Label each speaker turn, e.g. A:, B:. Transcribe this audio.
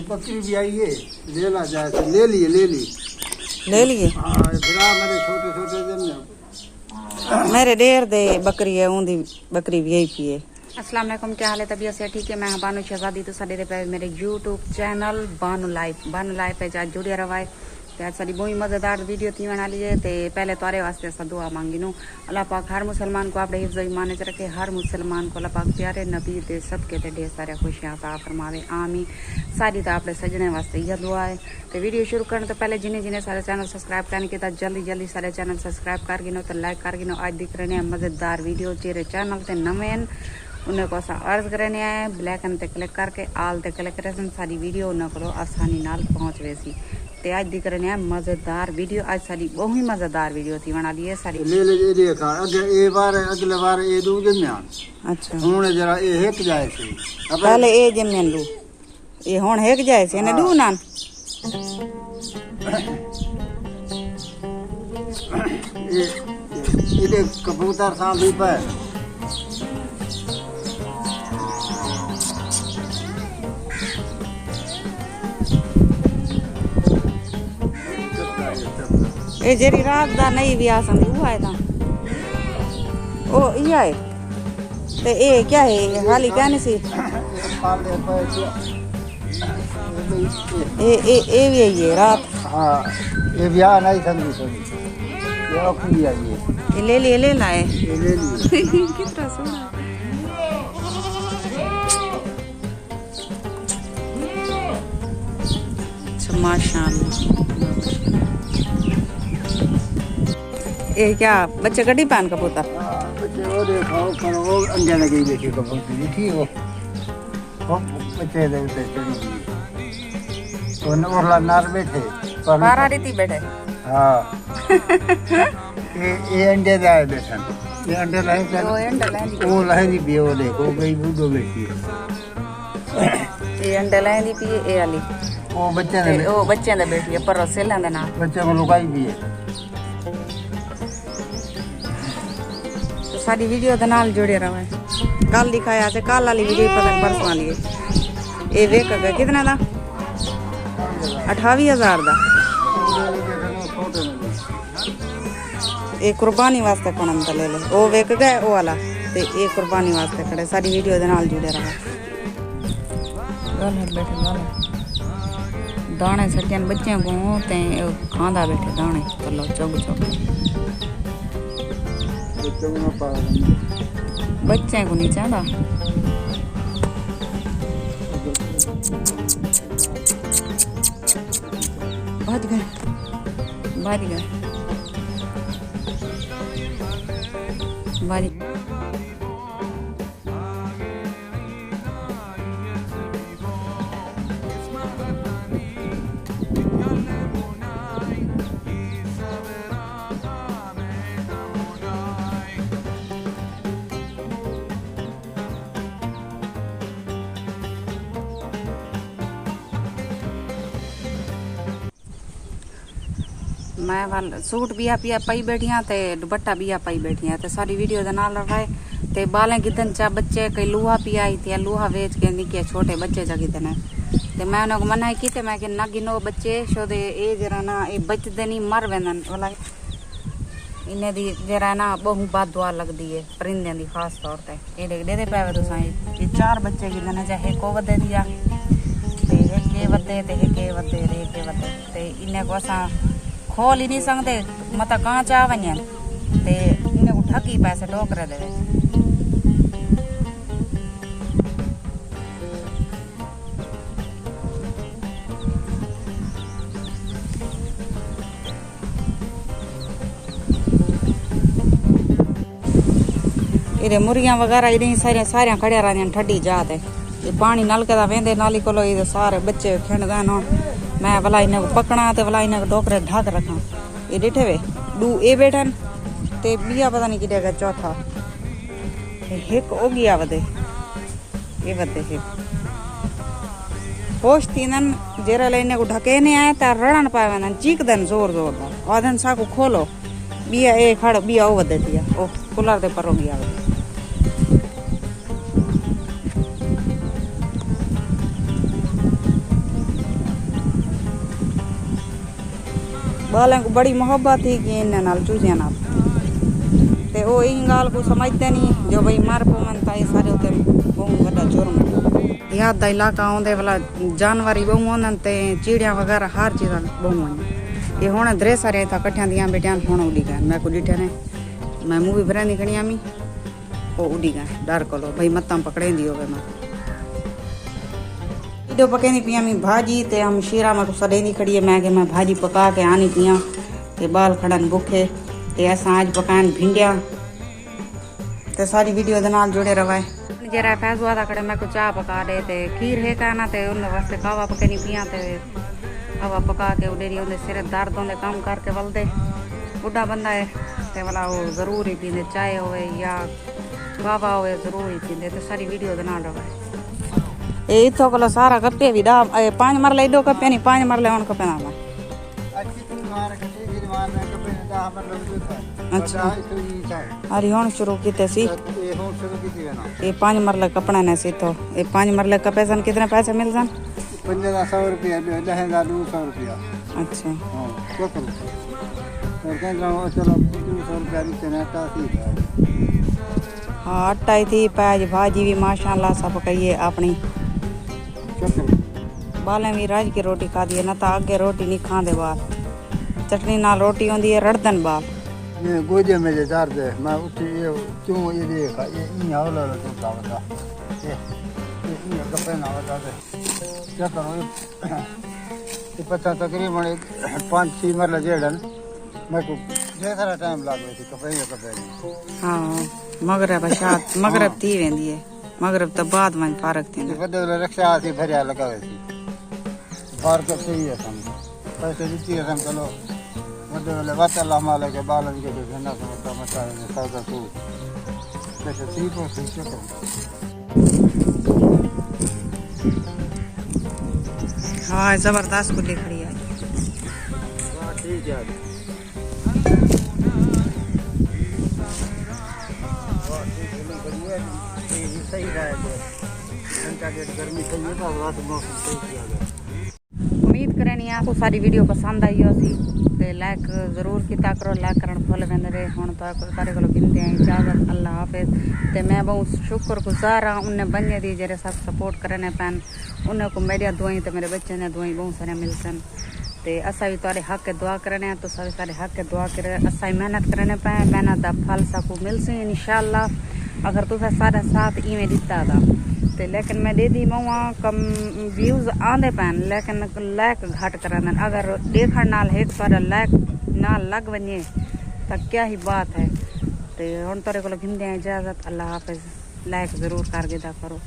A: बकरी भी आई है, लेना जाए तो ले लिए
B: लिए
A: मेरे छोटे छोटे जन
B: मेरे डेर दे बकरी है ऊंदी बकरी भी पी है।
C: अस्सलाम वालेकुम, क्या हाल है? तबीयत से ठीक है? मैं बानू शहजादी तो साडे पे मेरे यूट्यूब चैनल बानू लाइफ पे जा जुड़े रवाए। ते आज सारी बहुत मजेदार वीडियो थी बना लिए। ते पहले तारे वास्ते असा दुआ मांगी नु अल्लाह पाक हर मुसलमान को अपने हिफ्ज़ ईमान च रखे, हर मुसलमान को अल्लाह पाक प्यारे नबी दे सदके ते ढेर सारे खुशियां अता फरमावे, आमीन। सारी तो अपने सजने वास्ते यह दुआ है। तो वीडियो शुरू करने तो पहले जिन्हें जिन्हें सारे चैनल सब्सक्राइब करने के बाद जल्दी सारे चैनल सब्सक्राइब कर गिनो तो लाइक कर गिनो। आज दिख रहे हैं मजेदार वीडियो चेरे चैनल से नवे उन्हें को असा अर्ज करने आए ब्लैक एंड ते क्लिक करके आल ते क्लिक करे सारी वीडियो उन्हें को आसानी नाल पहुंच वैसी। ते आज दिख रहे हैं मजेदार वीडियो। आज सारी बहुत ही मजेदार वीडियो थी बना ली है सारी।
A: ले देखा अगले बार ये दू जम्यान।
B: अच्छा
A: हुन जरा ये हेक जाए सी
B: पहले ए जम्यान लू ये हुन हेक जाए से ने दू नान
A: ये कबूतर सा भी पे
B: ए जेरी रात दा नहीं भी आ संदी वो आए था ओ ये आए ते ए क्या है हाली कहने सी ए भी आई है रात।
A: हाँ ये ब्याह नहीं समझी ये अखली आई है
B: ये ले लाए
A: ये ले लिए
B: कितना सोना माशाल्लाह। ये क्या बच्चे गड्डी पहन का पोता
A: बच्चे वो देखो पर वो अंडे लगे देखिए कबूतर ठीक हो बच्चे दे उते चढ़ी गई तो नवरला नार बैठे पर
B: बारा रीति बैठे।
A: हाँ ये अंडे जाए बैठन ये अंडे लाए वो लाए भी वो देखो गई बूढ़ो बैठी
B: ये अंडे लाए दी पी ए वाली
A: वो बच्चे
B: ने बैठी है पर सेला दे ना
A: बच्चे को लुकाई भी है।
B: सारी वीडियो दे नाल जुड़े रहे। कल दिखाया से कल वाली वीडियो पता परसों लिए ये वेक गया कितना दा 28,000 दा एक कुर्बानी वास्ते कोण ले ले वो वेक गए वो वाला ते एक कुर्बानी वास्ते खड़े। सारी वीडियो दे नाल जुड़े रहे। दाने सटियन बच्चे को ते खांदा बैठे दाने चलो चुग बच्चे को नहीं चाहता भाज गए मैं वाल सूट बिया पिया पाई बैठिया ते दुपट्टा बिया पाई बैठिया ते सारी वीडियो दे नाल रहे ते बालें गिदन चा बच्चे कई लूहा पिया आई थी लूहा वेच के निके छोटे बच्चे चा गिदन है ते मैं उन्हें मना की ते मैं कि ना गिनो बच्चे शो दे ए जरा ना ए बचदे नहीं मर वेंदन वाला इन्हें दी जरा ना बहु बात दुआ लगदी है परिंदे दी खास तौर ते ए दे दे पावे तो साई ये 4 बच्चे गिदन चाहे को वदे दिया ते एक के वदे ते एक के वदे रे के वदे ते इन्हें को असा खोल ही नहीं सकते मत कहाँ चाह वजन ते इन्हें को ठकी पैसे टोकरे दे इधे मुर्गियां वगैरह इधे सारिया खड़िया रही ठंडी जाते ये पानी नलके दा वेंदे नाली कोलो इधे सारे बच्चे खेण गए न मैं भला इन्हें को पकड़ा ते भला इन्हें को डोकरे ढक रखा ये डिठे वे दू ए बैठन ते बिया पता नहीं किडे का चौथा एक ओ गया वदे ये वदे है होश तीनन जेरा लेने को ढके ने आए ता रड़न पावे चीक दन जोर दा आदन सा को खोलो बिया ए खड़ बिया ओ वदे दिया ओ कूलर दे पर हो गया बालें को बड़ी मोहब्बत थी कि इन्हें नाल चूजिया नाल ते ओ इन गाल को समझते नहीं जो भाई मार पवन था ये सारे उते बहुत बड़ा जुर्म याद दा इलाका आंदे वाला जानवर ही बहु होंदन ते चिड़िया वगैरह हर चीज़ बहु होंदी ये हुण दरे सारे था कट्ठियां दियां बेटियां हुण उड़ी गए मैं को डिठे ने मैं मूवी भरंदी खणिया मी ओ उड़ी गए डर कोलो भाई मत्ता पकड़ेंदी होवे मैं वीडियो पकेंदी पिया मी भाजी ते हम शीरा में को सडेंदी खड़ी है मैं के मैं भाजी पका के आनी पिया ते बाल खड़न भूखे ते असां आज पकान भिंडिया ते सारी वीडियो दे नाल जुड़े रवाए जरा फैज़ हुआ था खड़े मैं को चाय पका दे ते खीर है कहना ते उन वास्ते कावा पकेनी पिया ते कावा पका के उडेरी उनके सिर दर्द होंदे काम करके वलदे बुढ़ा बंदा है ते वाला वो जरूर ही पींदे चाय होवे या कावा होवे जरूर ही पींदे ते सारी वीडियो दे नाल रवाए ए इथो कोला सारा कप्पे भी दा 5 मरले एडो कप्पे नहीं 5 मरले हुण कप्पे ना अच्छा अरे हुण शुरू कीते सी ये 5 मरले कपड़ा ने सी तो ये 5 मरले कपे सन कितने पैसे मिल सन
A: 1500 रुपया 200 रुपया
B: अच्छा
A: हां और कहना चलो 200 रुपया देना था ठीक है
B: हाँ आटा ही थी पैज भाजी भी माशाल्लाह सब कहिए अपनी बालें भी राज की रोटी खा दी है ना तो आगे रोटी नहीं खाते बाल चटनी नाल रोटी होंदी है रड़दन बाल
A: ये गोजे में जे दर्द है मैं उठी ये क्यों ये देखा ये हौला तो बता ये कपड़े ना बता दे क्या करो ये पता तकरीबन 5-6 मरला जेड़न मैं को जे सारा टाइम लागो थी कपड़े
B: हाँ मगरब शाद मगरब थी वेंदी है मगरब तो बाद में फारक थी
A: बड़े रिक्शा से भरिया लगावे थी बार का सही है हम पैसे दीती है हम चलो बड़े वाले बात अल्लाह माले के बालन के जो ना समझता मचा ने सौदा तू कैसे ठीक हो सही से करो
B: हाँ जबरदस्त कुली खड़ी है
A: हां ठीक है सही रहा गर्मी सही है रात मौसम सही किया गया
B: उम्मीद करें नहीं आपको सारी वीडियो पसंद आई हो सी ते लाइक जरूर किया करो लाइक करन फुल वेंदे रहे हुण तारे कोलो गिनते हैं इजाजत अल्लाह हाफिज ते मैं बहुत शुक्रगुजार हां उन्हें बंदे दी जेरे सब सपोर्ट करने पैन उन्हें को मेरी दुआई ते मेरे बच्चे ने दुआई बहुत सारे मिलसन ते असा भी तारे हक के दुआ करने तो सारे हक के दुआ करे असा मेहनत करने पे मेहनत दा फल सबको मिलसे इंशाल्लाह अगर तुसा सारा साथ इवें दिता था ते लेकिन मैं दे दी मवा कम व्यूज आंदे पैन लेकिन लाइक घट करन अगर देखण नाल एक सारा लाइक ना लग वने तो क्या ही बात है ते हुण तारे कोल गिनदे इजाजत अल्लाह हाफिज लाइक जरूर कर देदा करो।